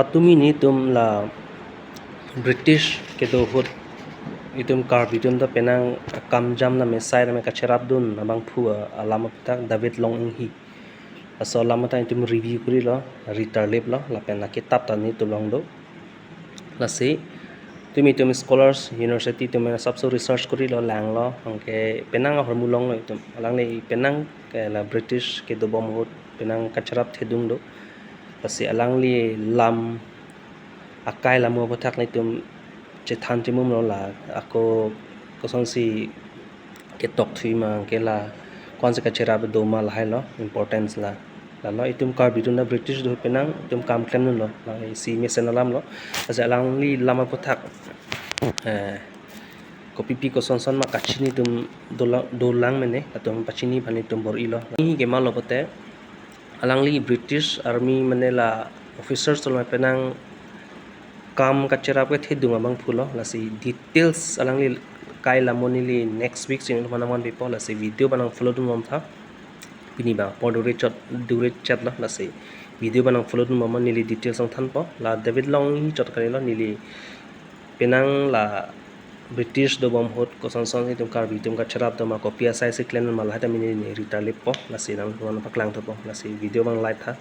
patumi ni tum la British ke do hot itum kar bitum da penang kamjam na mesai na me kacherap dun abang phua alama tak David Long ing hi aso lama ta itum review kuri lo reader lip lo la pen la kitab ta ni tulong do la se tumi tum scholars university tum sabso research kuri lo lang lo angke penang hormulong lo itum alang le penang ke la British ke do bom hot penang kacherap thedung do pasi alang li lam akai lamu bothak na itum che than timum lo la ako koson si ke tok thui ma ke la kon se kacherap do ma la hai lo importance la lo itum kar bitun na British do penang itum kam klem nun lo la si mesen alam lo asa alang li lama bothak ko pipi ko son ma kachini tum dolang mene atum pachini bani tum bor ilo ni ge ma lo bote alang li British army mane la officers to penang kam kacherap ke thedung abang phulo la si details alang li kai lamoni li next week sin manamon bipo la si video banang follow dum mom tha pini ba podure chat la si video banang follow dum mom ni li details ang than po la David Long hi chot kare lo ni li penang la British do bom hot ko son itum kar bitum ka cherap do ma ko PSI se claim ma la ta mini ni rita lip po la si nang paklang to po la si video bang live tha